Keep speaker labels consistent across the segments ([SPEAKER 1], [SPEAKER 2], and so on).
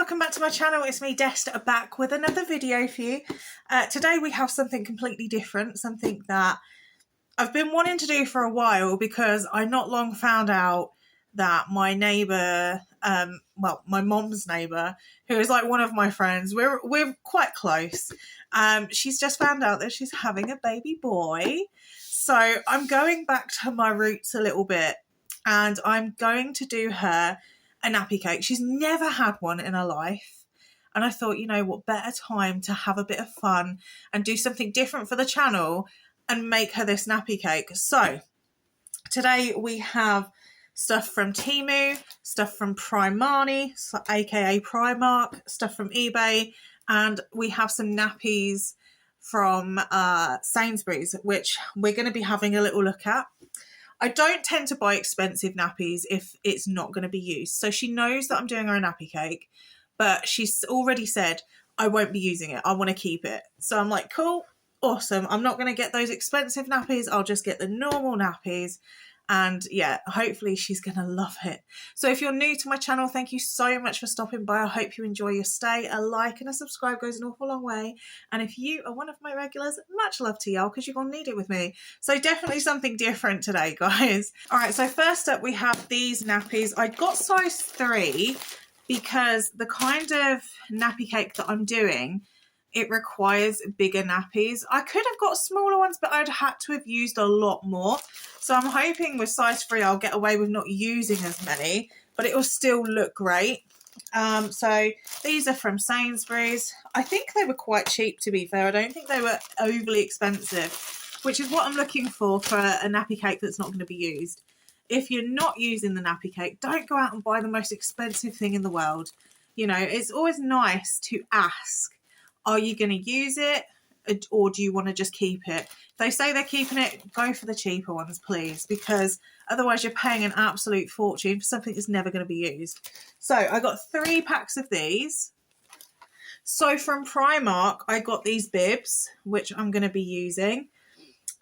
[SPEAKER 1] welcome back to my channel. It's me, Dest, back with another video for you. Today we have something completely different, something that I've been wanting to do for a while because I not long found out that my neighbour, my mom's neighbour, who is like one of my friends, we're quite close. She's just found out that she's having a baby boy. So I'm going back to my roots a little bit and I'm going to do her a nappy cake. She's never had one in her life. And I thought, you know what, better time to have a bit of fun and do something different for the channel and make her this nappy cake. So today we have stuff from Temu, stuff from Primani, aka Primark, stuff from eBay, and we have some nappies from Sainsbury's, which we're going to be having a little look at. I don't tend to buy expensive nappies if it's not going to be used. So she knows that I'm doing her a nappy cake, but she's already said, I won't be using it. I want to keep it. So I'm like, cool, awesome. I'm not going to get those expensive nappies. I'll just get the normal nappies. And yeah, hopefully she's going to love it. So if you're new to my channel, thank you so much for stopping by. I hope you enjoy your stay. A like and a subscribe goes an awful long way. And if you are one of my regulars, much love to y'all because you're going to need it with me. So definitely something different today, guys. All right, so first up we have these nappies. I got size 3 because the kind of nappy cake that I'm doing, it requires bigger nappies. I could have got smaller ones, but I'd had to have used a lot more. So I'm hoping with size 3 I'll get away with not using as many, but it will still look great. So these are from Sainsbury's. I think they were quite cheap, to be fair. I don't think they were overly expensive, which is what I'm looking for a nappy cake that's not going to be used. If you're not using the nappy cake, don't go out and buy the most expensive thing in the world. You know, it's always nice to ask, are you going to use it or do you want to just keep it? If they say they're keeping it, go for the cheaper ones, please, because otherwise you're paying an absolute fortune for something that's never going to be used. So I got 3 packs of these. So from Primark, I got these bibs, which I'm going to be using.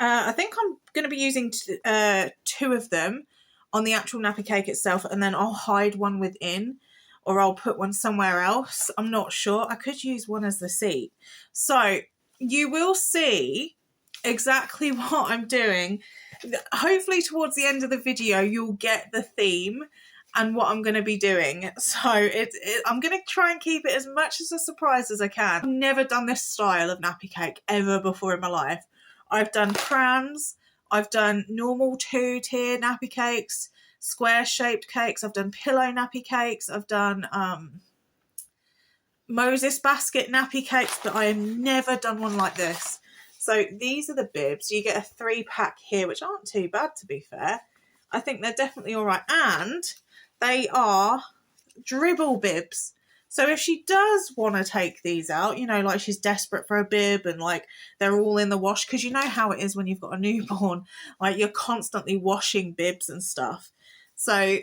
[SPEAKER 1] I think I'm going to be using 2 of them on the actual nappy cake itself, and then I'll hide one within, or I'll put one somewhere else. I'm not sure. I could use one as the seat. So you will see exactly what I'm doing. Hopefully towards the end of the video, you'll get the theme and what I'm going to be doing. So I'm going to try and keep it as much as a surprise as I can. I've never done this style of nappy cake ever before in my life. I've done crams. I've done normal 2-tier nappy cakes, square-shaped cakes. I've done pillow nappy cakes. I've done Moses basket nappy cakes, but I have never done one like this. So these are the bibs. You get a 3-pack here, which aren't too bad, to be fair. I think they're definitely all right. And they are dribble bibs. So if she does want to take these out, you know, like she's desperate for a bib and like they're all in the wash, because you know how it is when you've got a newborn, like you're constantly washing bibs and stuff. So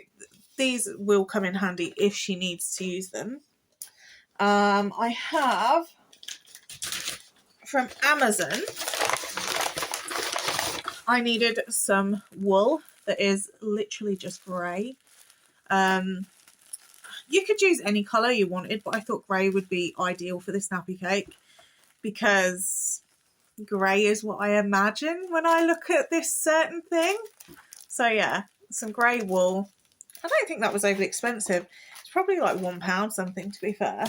[SPEAKER 1] these will come in handy if she needs to use them. I have from Amazon, I needed some wool that is literally just grey. You could use any colour you wanted, but I thought grey would be ideal for this nappy cake because grey is what I imagine when I look at this certain thing. So yeah, some grey wool. I don't think that was overly expensive. It's probably like £1 something, to be fair.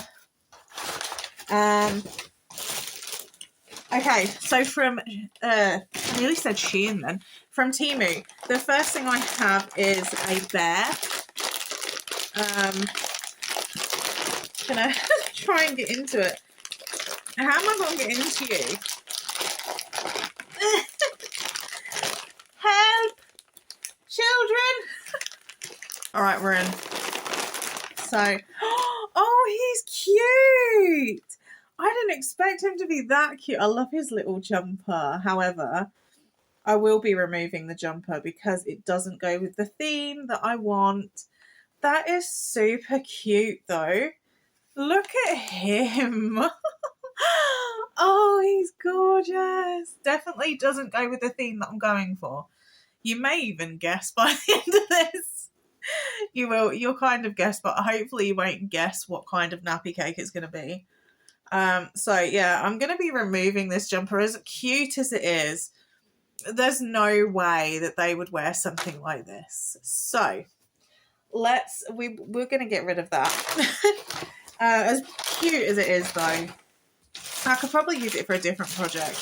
[SPEAKER 1] Okay, so from, I nearly said Shein then, from Temu, the first thing I have is a bear. Gonna try and get into it. How am I going to get into you? Help! Children! Alright, we're in. So, oh, he's cute! I didn't expect him to be that cute. I love his little jumper. However, I will be removing the jumper because it doesn't go with the theme that I want. That is super cute though. Look at him. Oh, he's gorgeous. Definitely doesn't go with the theme that I'm going for. You may even guess by the end of this. You'll kind of guess, but hopefully you won't guess what kind of nappy cake it's going to be. So yeah, I'm going to be removing this jumper. As cute as it is, there's no way that they would wear something like this. So we're going to get rid of that. As cute as it is though, I could probably use it for a different project.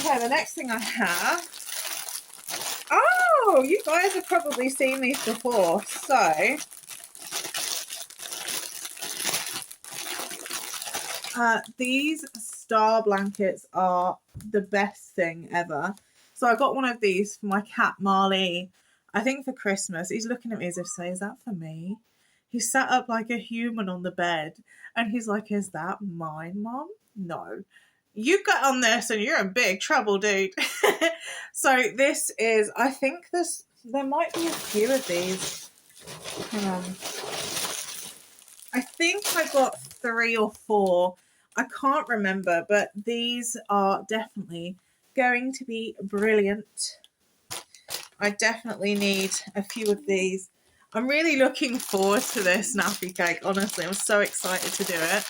[SPEAKER 1] Okay, the next thing I have, oh, you guys have probably seen these before. So these star blankets are the best thing ever. So I got one of these for my cat Marley, I think for Christmas. He's looking at me as if to say, is that for me? He sat up like a human on the bed and he's like, is that mine, Mom? No. You got on this and you're in big trouble, dude. So this is, I think there might be a few of these. Hang on. I think I got 3 or 4. I can't remember, but these are definitely going to be brilliant. I definitely need a few of these. I'm really looking forward to this nappy cake, honestly. I'm so excited to do it.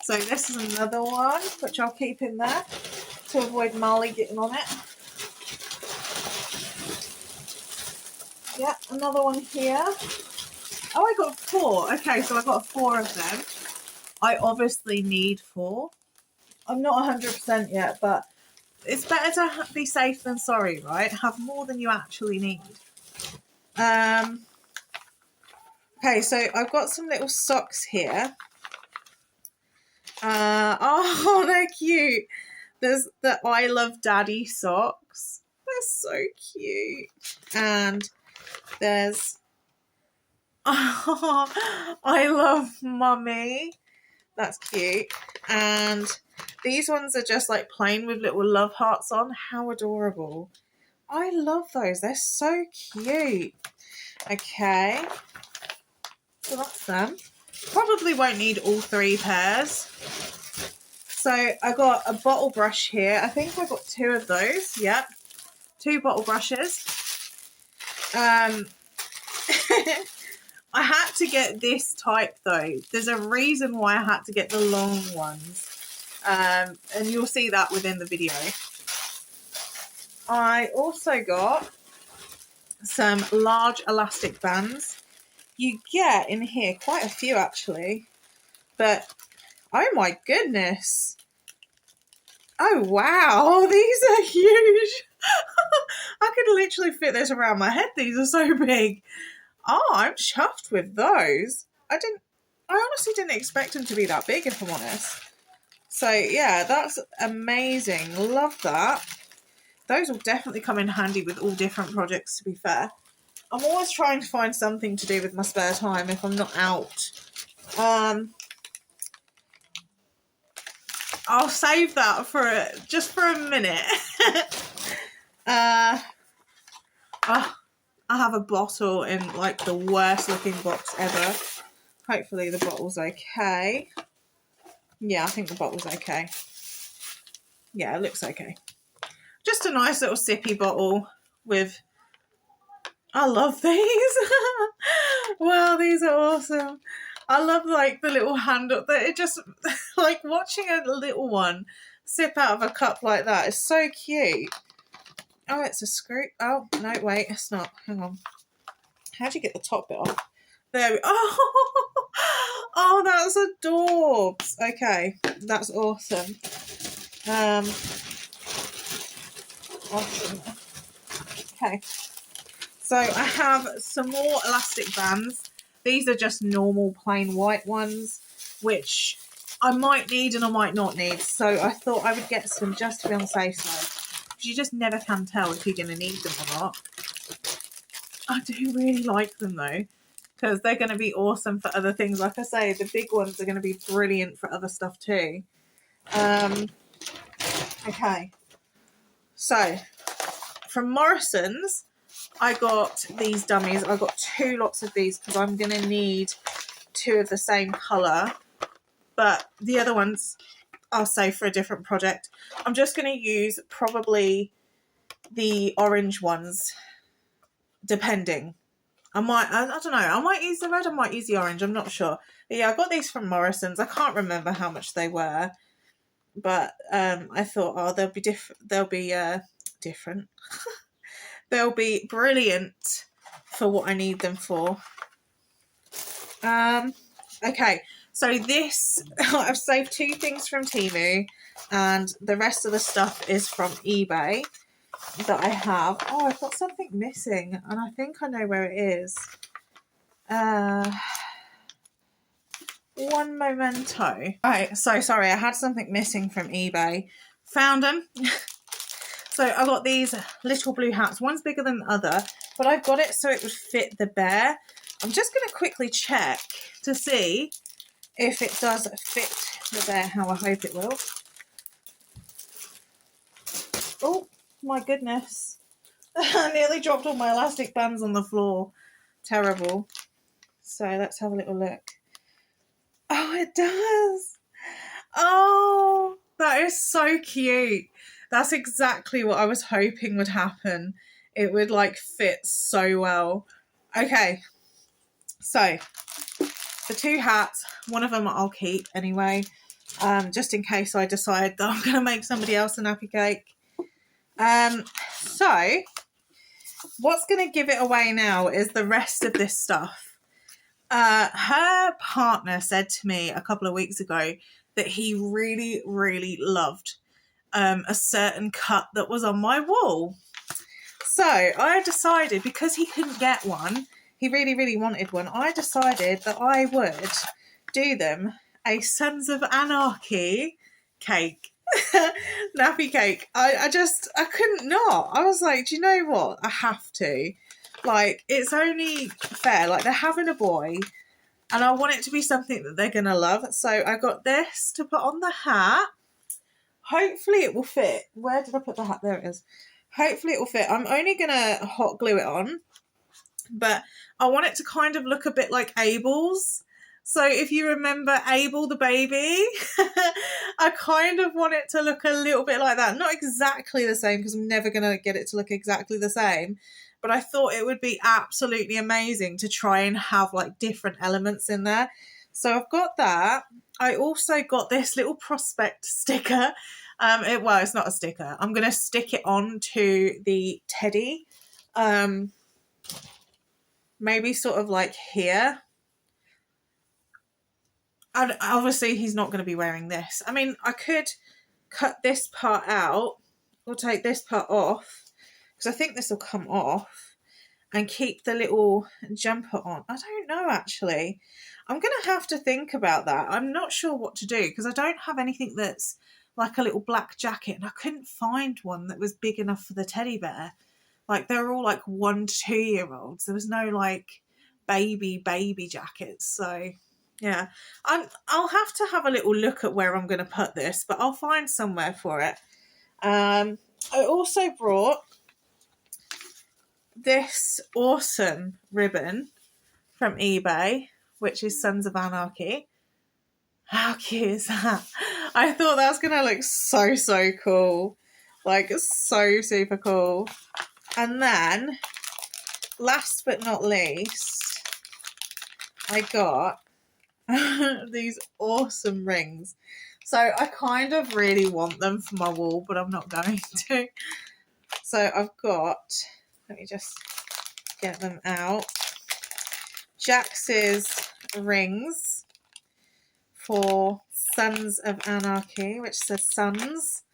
[SPEAKER 1] So this is another one, which I'll keep in there to avoid Marley getting on it. Yeah, another one here. Oh, I got 4. Okay, so I got 4 of them. I obviously need 4. I'm not 100% yet, but it's better to be safe than sorry, right? Have more than you actually need. Okay, so I've got some little socks here. Oh, they're cute. There's the I Love Daddy socks. They're so cute. And there's oh, I Love Mummy. That's cute. And these ones are just like plain with little love hearts on. How adorable. I love those. They're so cute. Okay. So that's them. Probably won't need all 3 pairs. So I got a bottle brush here. I think I got 2 of those. Yep. 2 bottle brushes. I had to get this type though. There's a reason why I had to get the long ones. And you'll see that within the video. I also got some large elastic bands. You get in here quite a few actually. But oh my goodness. Oh wow, these are huge. I could literally fit this around my head. These are so big. Oh, I'm chuffed with those. I honestly didn't expect them to be that big, if I'm honest. So yeah, that's amazing. Love that. Those will definitely come in handy with all different projects, to be fair. I'm always trying to find something to do with my spare time if I'm not out. I'll save that for just for a minute. I have a bottle in like the worst looking box ever. Hopefully the bottle's okay. Yeah, I think the bottle's okay. Yeah, it looks okay. Just a nice little sippy bottle with... I love these. Wow, these are awesome. I love like the little handle. It just like watching a little one sip out of a cup like that is so cute. Oh, it's a screw. Oh, no, wait, it's not. Hang on. How'd you get the top bit off? There we go. Oh, that's adorbs. Okay, that's awesome. Awesome. Okay. So I have some more elastic bands. These are just normal plain white ones, which I might need and I might not need. So I thought I would get some just to be on the safe side. Because you just never can tell if you're going to need them or not. I do really like them though, because they're going to be awesome for other things. Like I say, the big ones are going to be brilliant for other stuff too. Okay. So from Morrison's, I got these dummies. I got 2 lots of these because I'm going to need 2 of the same colour. But the other ones I'll save for a different project. I'm just going to use probably the orange ones, depending. I don't know, I might use the red, I might use the orange, I'm not sure. But yeah, I got these from Morrison's. I can't remember how much they were, but I thought, oh, they'll be different. They'll be brilliant for what I need them for. Okay, so this, I've saved 2 things from Temu, and the rest of the stuff is from eBay that I have. Oh, I've got something missing, and I think I know where it is. One momento. Right, so sorry, I had something missing from eBay. Found them. So I got these little blue hats. One's bigger than the other, but I got it so it would fit the bear. I'm just going to quickly check to see if it does fit the bear how I hope it will. Oh, my goodness. I nearly dropped all my elastic bands on the floor. Terrible. So let's have a little look. Oh, it does. Oh, that is so cute. That's exactly what I was hoping would happen. It would like fit so well. Okay, so the 2 hats, one of them I'll keep anyway, just in case I decide that I'm going to make somebody else a nappy cake. So what's going to give it away now is the rest of this stuff. Her partner said to me a couple of weeks ago that he really, really loved a certain cut that was on my wall. So I decided, because he couldn't get one, he really, really wanted one, I decided that I would do them a Sons of Anarchy cake. Nappy cake. I couldn't not. I was like, do you know what? I have to. Like, it's only fair. Like, they're having a boy, and I want it to be something that they're going to love. So I got this to put on the hat. Hopefully it will fit. Where did I put the hat? There it is. Hopefully it will fit. I'm only going to hot glue it on, but I want it to kind of look a bit like Abel's. So if you remember Abel the baby, I kind of want it to look a little bit like that. Not exactly the same, because I'm never going to get it to look exactly the same. But I thought it would be absolutely amazing to try and have like different elements in there. So I've got that. I also got this little prospect sticker. Well, it's not a sticker. I'm going to stick it on to the teddy. Maybe sort of like here. And obviously he's not going to be wearing this. I mean, I could cut this part out or take this part off, because I think this will come off, and keep the little jumper on. I don't know, actually. I'm going to have to think about that. I'm not sure what to do, because I don't have anything that's like a little black jacket, and I couldn't find one that was big enough for the teddy bear. Like, they're all like 1 to 2 year olds. There was no like baby jackets. So yeah, I'll have to have a little look at where I'm going to put this, but I'll find somewhere for it. I also brought this awesome ribbon from eBay, which is Sons of Anarchy. How cute is that? I thought that was going to look so cool. Like, so super cool. And then, last but not least, I got these awesome rings. So I kind of really want them for my wall, but I'm not going to. So I've got, let me just get them out, Jax's rings for Sons of Anarchy, which says Sons.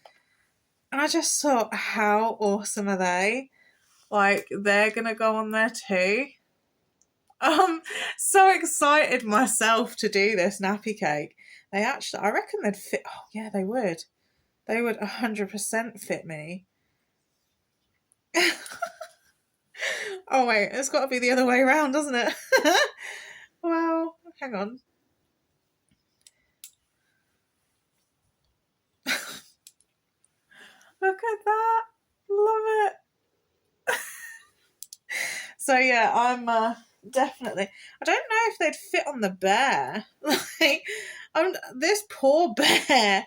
[SPEAKER 1] And I just thought, how awesome are they? Like, they're going to go on there too. I'm so excited myself to do this nappy cake. They actually, I reckon they'd fit. Oh, yeah, they would. They would 100% fit me. Oh, wait, it's got to be the other way around, doesn't it? Well, hang on. Look at that. Love it. So, yeah, I'm definitely. I don't know if they'd fit on the bear. Like, this poor bear.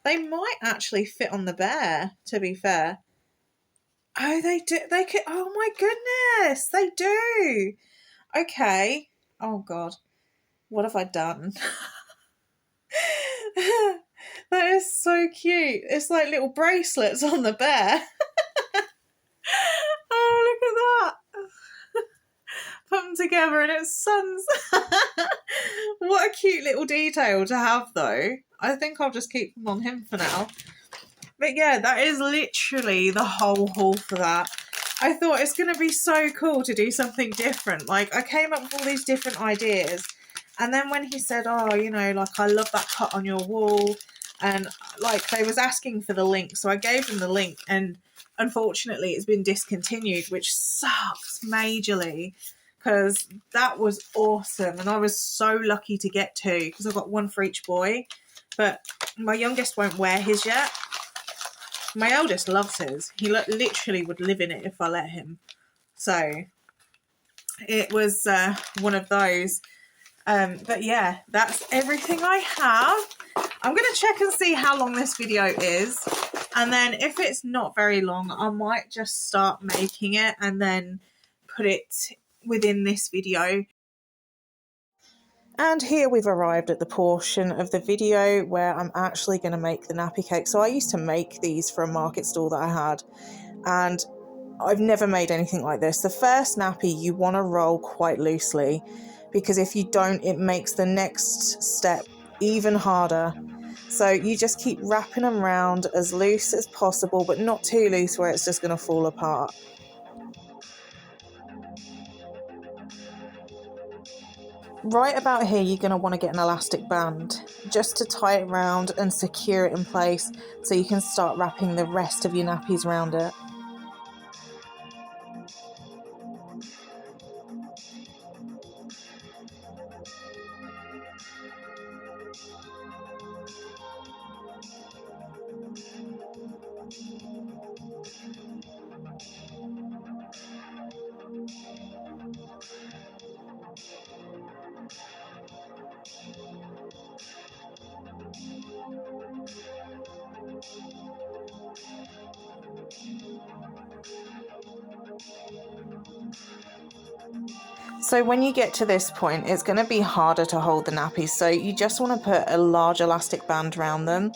[SPEAKER 1] They might actually fit on the bear, to be fair. Oh, they do. They could. Oh my goodness, they do. Okay. Oh God, what have I done? That is so cute. It's like little bracelets on the bear. Oh, look at that. Put them together and it's suns. What a cute little detail to have, though. I think I'll just keep them on him for now. But yeah, that is literally the whole haul for that. I thought it's going to be so cool to do something different. Like, I came up with all these different ideas. And then when he said, oh, you know, like, I love that cut on your wall. And, like, they was asking for the link. So I gave them the link. And unfortunately, it's been discontinued, which sucks majorly. Because that was awesome. And I was so lucky to get two. Because I've got one for each boy. But my youngest won't wear his yet. My eldest loves his. He literally would live in it if I let him. So it was one of those. But yeah, that's everything I have. I'm going to check and see how long this video is. And then if it's not very long, I might just start making it and then put it within this video. And here we've arrived at the portion of the video where I'm actually going to make the nappy cake. So I used to make these for a market stall that I had, and I've never made anything like this. The first nappy you want to roll quite loosely, because if you don't, it makes the next step even harder. So you just keep wrapping them around as loose as possible, but not too loose where it's just going to fall apart. Right about here, you're going to want to get an elastic band just to tie it around and secure it in place so you can start wrapping the rest of your nappies around it. So when you get to this point, it's going to be harder to hold the nappies, so you just want to put a large elastic band around them.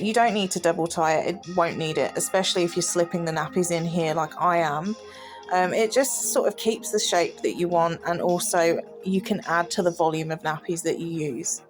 [SPEAKER 1] You don't need to double tie it, it won't need it, especially if you're slipping the nappies in here like I am. It just sort of keeps the shape that you want, and also you can add to the volume of nappies that you use.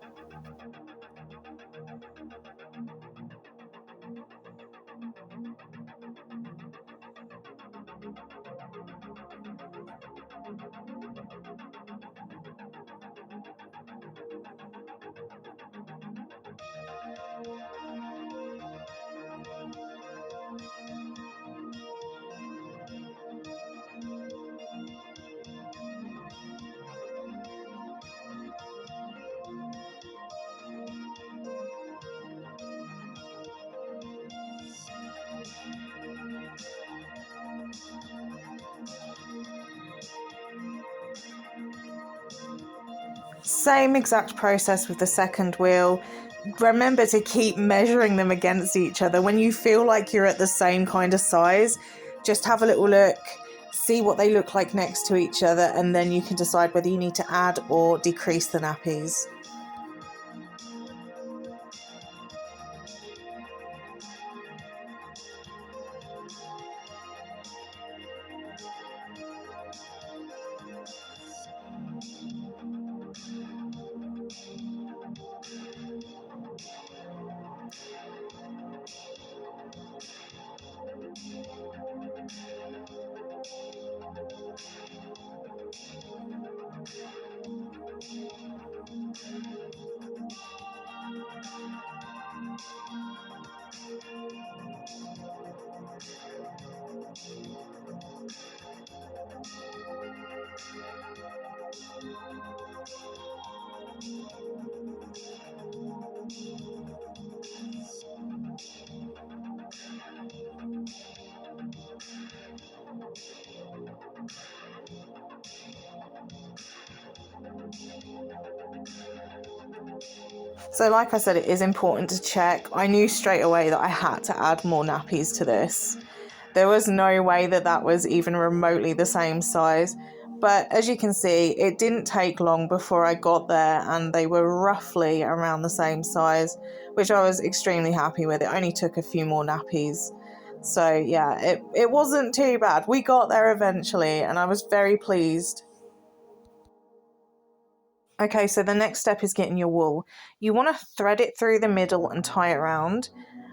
[SPEAKER 1] Same exact process with the second wheel. Remember to keep measuring them against each other. When you feel like you're at the same kind of size, just have a little look, see what they look like next to each other, and then you can decide whether you need to add or decrease the nappies. So like I said, it is important to check. I knew straight away that I had to add more nappies to this. There was no way that that was even remotely the same size. But as you can see, it didn't take long before I got there and they were roughly around the same size, which I was extremely happy with. It only took a few more nappies. So yeah, it wasn't too bad. We got there eventually and I was very pleased. Okay, so the next step is getting your wool. You want to thread it through the middle and tie it around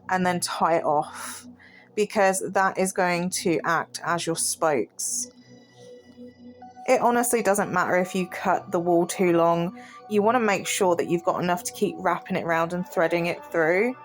[SPEAKER 1] and then tie it off, because that is going to act as your spokes. It honestly doesn't matter if you cut the wool too long. You want to make sure that you've got enough to keep wrapping it around and threading it through.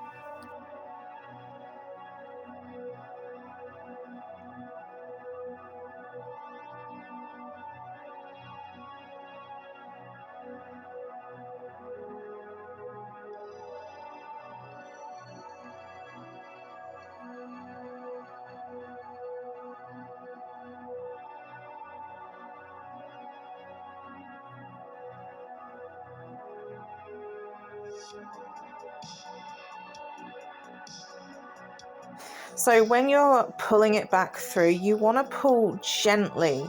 [SPEAKER 1] So when you're pulling it back through, you want to pull gently,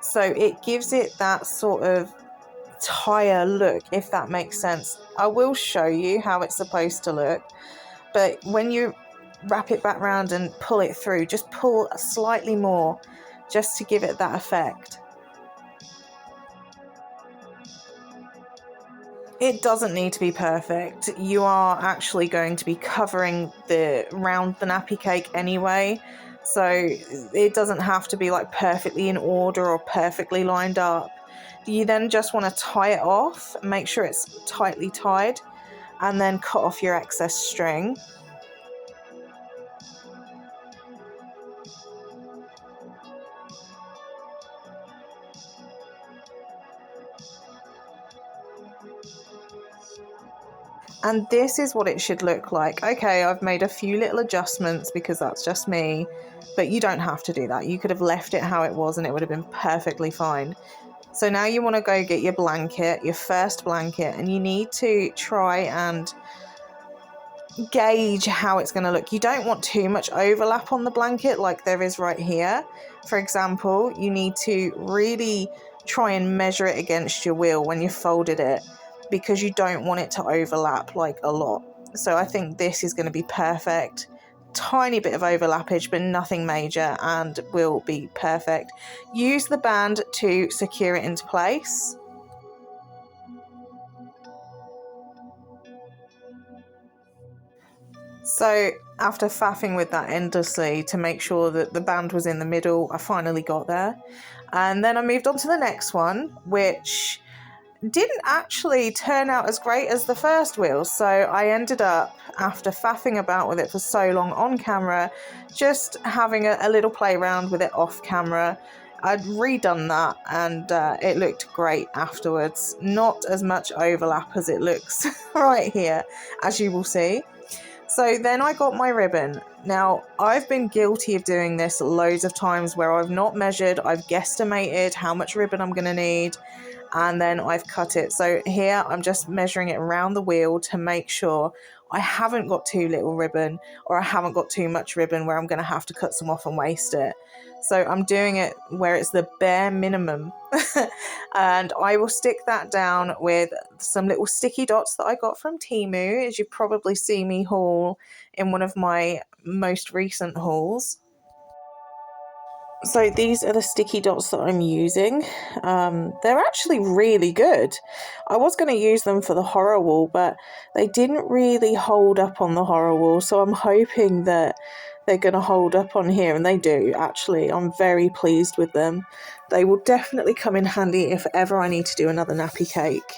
[SPEAKER 1] so it gives it that sort of tire look, if that makes sense. I will show you how it's supposed to look, but when you wrap it back round and pull it through, just pull slightly more just to give it that effect. It doesn't need to be perfect. You are actually going to be covering round the nappy cake anyway, so it doesn't have to be like perfectly in order or perfectly lined up. You then just want to tie it off, make sure it's tightly tied, and then cut off your excess string. And this is what it should look like. Okay, I've made a few little adjustments because that's just me, but you don't have to do that. You could have left it how it was and it would have been perfectly fine. So now you want to go get your blanket, your first blanket, and you need to try and gauge how it's going to look. You don't want too much overlap on the blanket like there is right here. For example, you need to really try and measure it against your wheel when you folded it, because you don't want it to overlap like a lot. So I think this is going to be perfect. Tiny bit of overlappage, but nothing major, and will be perfect. Use the band to secure it into place. So after faffing with that endlessly to make sure that the band was in the middle, I finally got there. And then I moved on to the next one, which didn't actually turn out as great as the first wheel. So I ended up, after faffing about with it for so long on camera, just having a little play around with it off camera. I'd redone that and it looked great afterwards. Not as much overlap as it looks right here, as you will see. So then I got my ribbon. Now, I've been guilty of doing this loads of times where I've not measured, I've guesstimated how much ribbon I'm going to need, and then I've cut it. So here I'm just measuring it around the wheel to make sure I haven't got too little ribbon or I haven't got too much ribbon where I'm going to have to cut some off and waste it. So I'm doing it where it's the bare minimum. And I will stick that down with some little sticky dots that I got from Temu, as you probably see me haul in one of my most recent hauls. So these are the sticky dots that I'm using. They're actually really good. I was going to use them for the horror wall, but they didn't really hold up on the horror wall. So I'm hoping that they're going to hold up on here, and they do, actually. I'm very pleased with them. They will definitely come in handy if ever I need to do another nappy cake.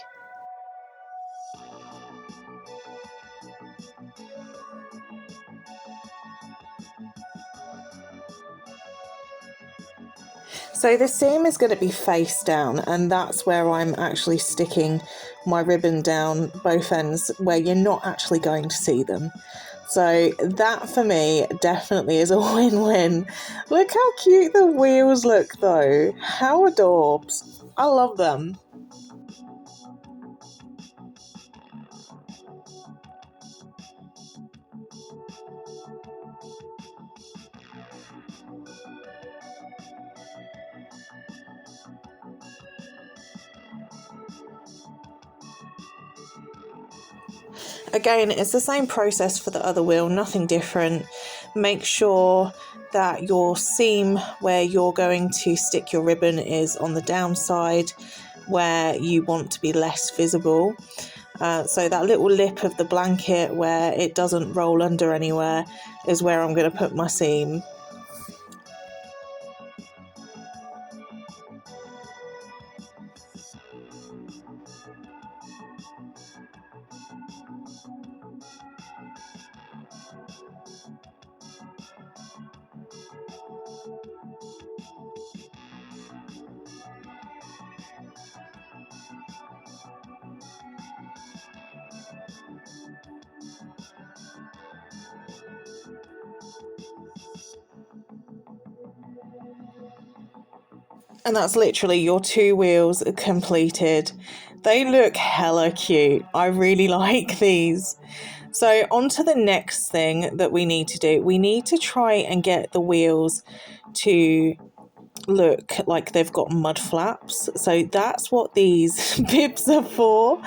[SPEAKER 1] So the seam is going to be face down, and that's where I'm actually sticking my ribbon down both ends, where you're not actually going to see them. So that for me definitely is a win-win. Look how cute the wheels look though. How adorbs. I love them. Again, it's the same process for the other wheel, nothing different. Make sure that your seam where you're going to stick your ribbon is on the downside, where you want to be less visible. So that little lip of the blanket where it doesn't roll under anywhere is where I'm going to put my seam. And that's literally your 2 wheels completed. They look hella cute. I really like these. So on to the next thing that we need to do. We need to try and get the wheels to look like they've got mud flaps. So that's what these bibs are for.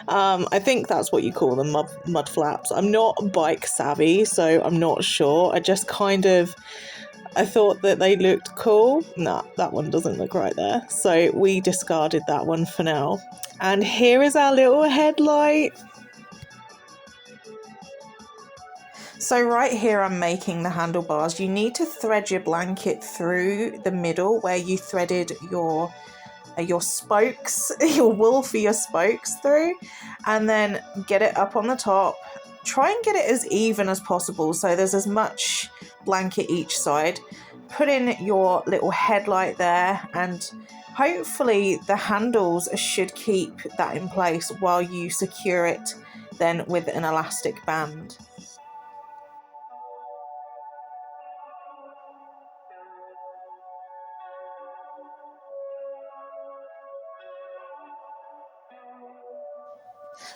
[SPEAKER 1] I think that's what you call them, mud flaps. I'm not bike savvy, so I'm not sure. I thought that they looked cool. Nah, that one doesn't look right there. So we discarded that one for now. And here is our little headlight. So right here I'm making the handlebars. You need to thread your blanket through the middle where you threaded your spokes, your wool for your spokes through, and then get it up on the top. Try and get it as even as possible so there's as much blanket each side. Put in your little headlight there, and hopefully the handles should keep that in place while you secure it then with an elastic band.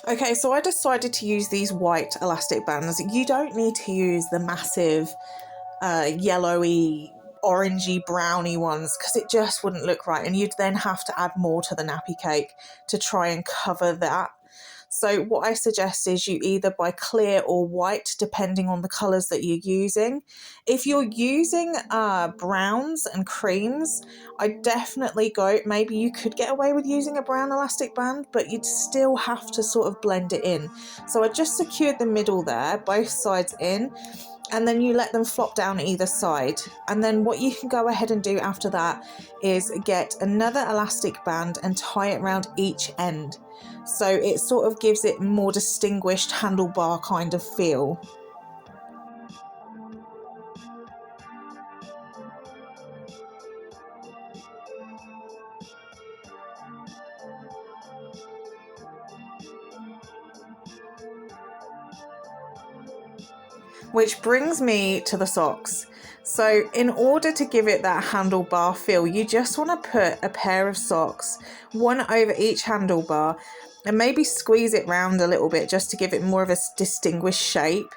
[SPEAKER 1] Okay, so I decided to use these white elastic bands. You don't need to use the massive yellowy, orangey, browny ones because it just wouldn't look right. And you'd then have to add more to the nappy cake to try and cover that. So what I suggest is you either buy clear or white, depending on the colours that you're using. If you're using browns and creams, I definitely go, maybe you could get away with using a brown elastic band, but you'd still have to sort of blend it in. So I just secured the middle there, both sides in, and then you let them flop down either side. And then what you can go ahead and do after that is get another elastic band and tie it around each end. So it sort of gives it more distinguished handlebar kind of feel. Which brings me to the socks. So in order to give it that handlebar feel, you just want to put a pair of socks, one over each handlebar, and maybe squeeze it round a little bit just to give it more of a distinguished shape.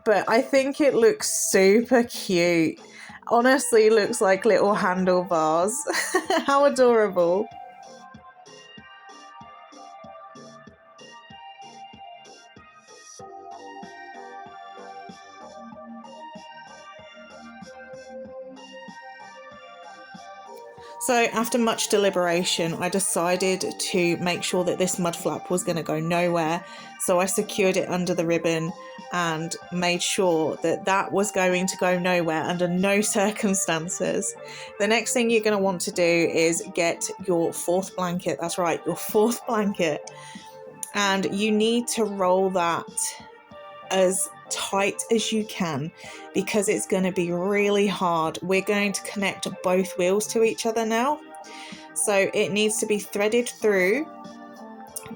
[SPEAKER 1] But I think it looks super cute. Honestly, looks like little handlebars. How adorable. So after much deliberation, I decided to make sure that this mud flap was going to go nowhere. So I secured it under the ribbon and made sure that that was going to go nowhere under no circumstances. The next thing you're going to want to do is get your 4th blanket. That's right, your 4th blanket. And you need to roll that as tight as you can because it's going to be really hard. We're going to connect both wheels to each other now. So it needs to be threaded through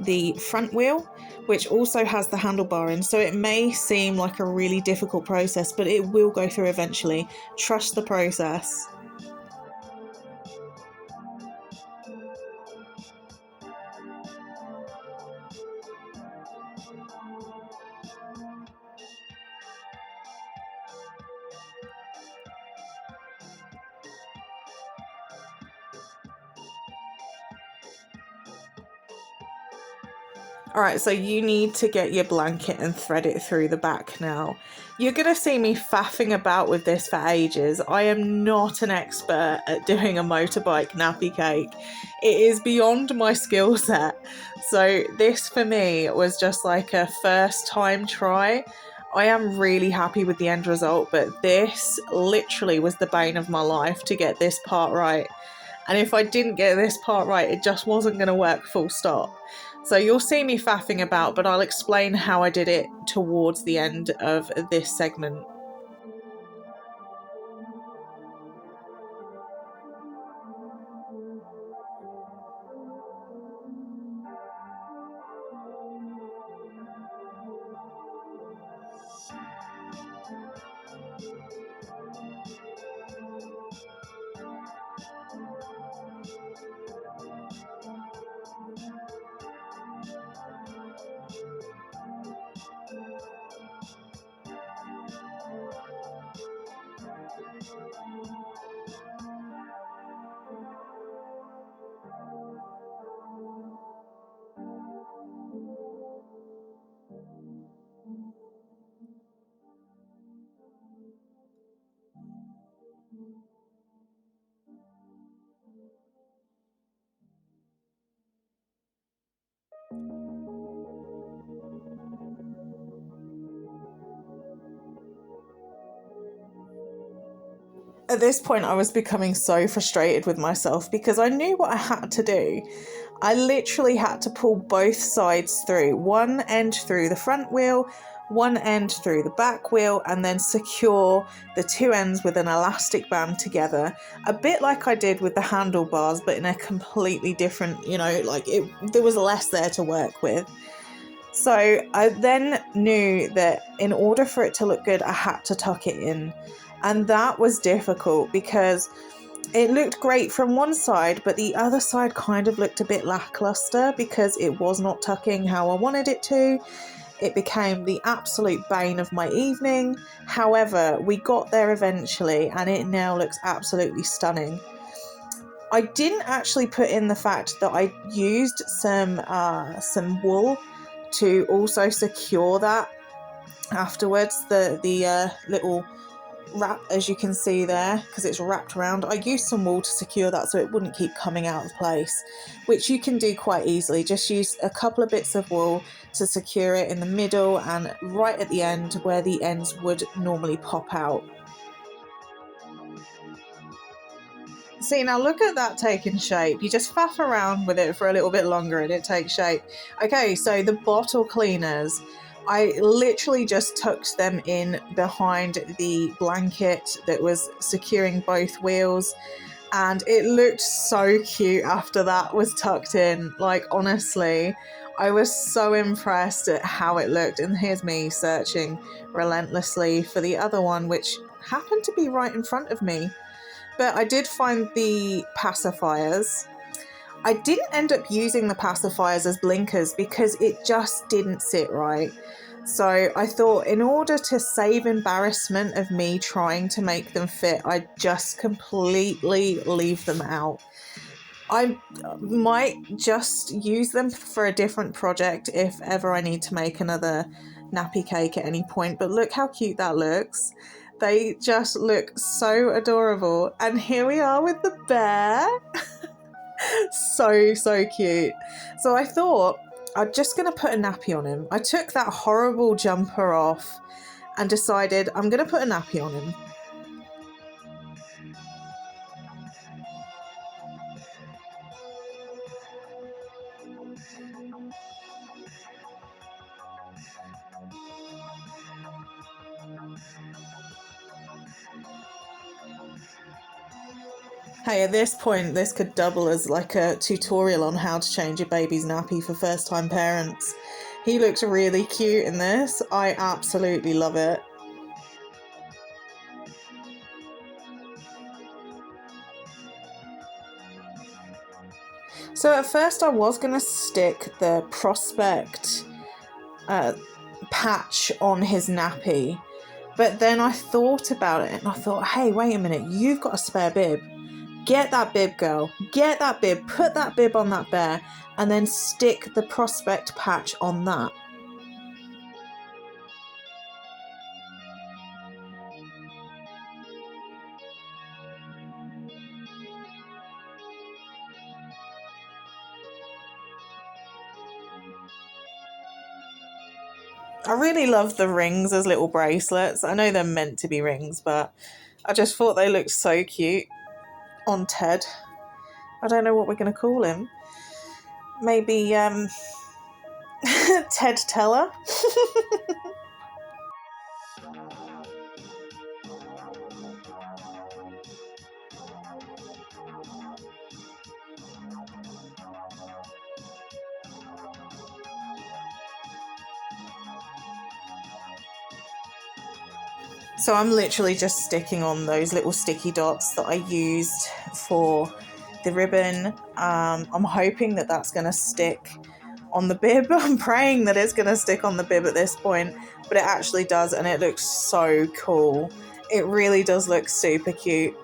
[SPEAKER 1] the front wheel, which also has the handlebar in. So it may seem like a really difficult process, but it will go through eventually. Trust the process. All right, so you need to get your blanket and thread it through the back now. You're going to see me faffing about with this for ages. I am not an expert at doing a motorbike nappy cake. It is beyond my skill set. So this for me was just like a first time try. I am really happy with the end result, but this literally was the bane of my life to get this part right. And if I didn't get this part right, it just wasn't going to work, full stop. So you'll see me faffing about, but I'll explain how I did it towards the end of this segment. At this point, I was becoming so frustrated with myself because I knew what I had to do. I literally had to pull both sides through, one end through the front wheel, one end through the back wheel, and then secure the two ends with an elastic band together, a bit like I did with the handlebars, but in a completely different, there was less there to work with. So I then knew that in order for it to look good, I had to tuck it in. And that was difficult because it looked great from one side, but the other side kind of looked a bit lackluster because it was not tucking how I wanted it to. It became the absolute bane of my evening. However, we got there eventually and it now looks absolutely stunning. I didn't actually put in the fact that I used some wool to also secure that afterwards. The little wrap, as you can see there, because it's wrapped around, I used some wool to secure that so it wouldn't keep coming out of place, which you can do quite easily. Just use a couple of bits of wool to secure it in the middle and right at the end where the ends would normally pop out. See, now look at that taking shape. You just faff around with it for a little bit longer and it takes shape. Okay, so the bottle cleaners, I literally just tucked them in behind the blanket that was securing both wheels, and it looked so cute after that was tucked in. Like, honestly, I was so impressed at how it looked. And here's me searching relentlessly for the other one, which happened to be right in front of me. But I did find the pacifiers. I didn't end up using the pacifiers as blinkers because it just didn't sit right. So I thought, in order to save embarrassment of me trying to make them fit, I'd just completely leave them out. I might just use them for a different project if ever I need to make another nappy cake at any point, but look how cute that looks. They just look so adorable. And here we are with the bear. So cute. So I thought I'm just going to put a nappy on him. I took that horrible jumper off and decided I'm going to put a nappy on him. Hey, at this point, this could double as like a tutorial on how to change a baby's nappy for first-time parents. He looks really cute in this. I absolutely love it. So at first I was going to stick the Prospect patch on his nappy, but then I thought about it and I thought, hey, wait a minute, you've got a spare bib. Get that bib, girl. Get that bib. Put that bib on that bear and then stick the prospect patch on that. I really love the rings as little bracelets. I know they're meant to be rings, but I just thought they looked so cute on Ted. I don't know what we're going to call him. Maybe Ted Teller. So I'm literally just sticking on those little sticky dots that I used for the ribbon. I'm hoping that that's going to stick on the bib. I'm praying that it's going to stick on the bib at this point, but it actually does, and it looks so cool. It really does look super cute.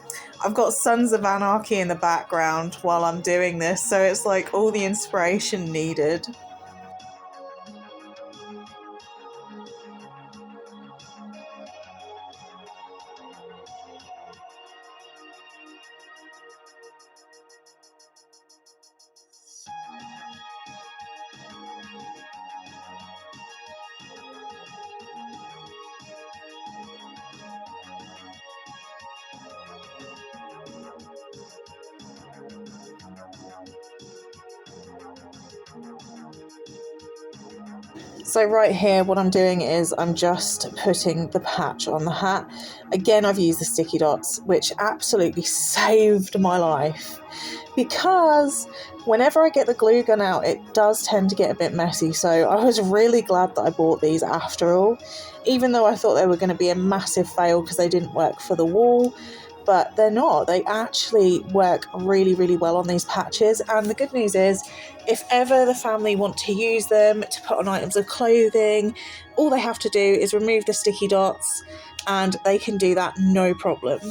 [SPEAKER 1] I've got Sons of Anarchy in the background while I'm doing this, so it's like all the inspiration needed. So right here, what I'm doing is I'm just putting the patch on the hat. Again, I've used the sticky dots, which absolutely saved my life, because whenever I get the glue gun out, it does tend to get a bit messy. So I was really glad that I bought these after all, even though I thought they were going to be a massive fail because they didn't work for the wall. But they're not. They actually work really, really well on these patches. And the good news is, if ever the family want to use them to put on items of clothing, all they have to do is remove the sticky dots and they can do that no problem.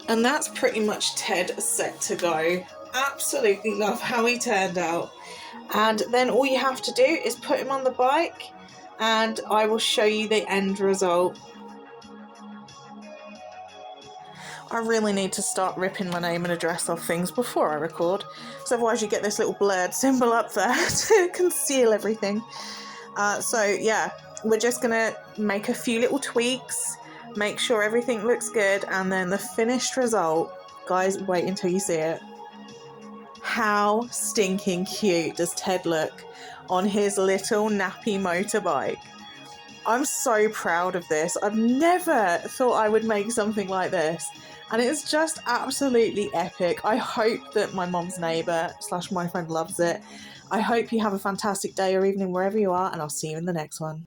[SPEAKER 1] And that's pretty much Ted set to go. Absolutely love how he turned out. And then all you have to do is put him on the bike and I will show you the end result. I really need to start ripping my name and address off things before I record, so otherwise you get this little blurred symbol up there to conceal everything. So yeah, we're just gonna make a few little tweaks, make sure everything looks good, and then the finished result, guys, wait until you see it. How stinking cute does Ted look on his little nappy motorbike? I'm so proud of this. I've never thought I would make something like this, and it's just absolutely epic. I hope that my mom's neighbour / my friend loves it. I hope you have a fantastic day or evening wherever you are, and I'll see you in the next one.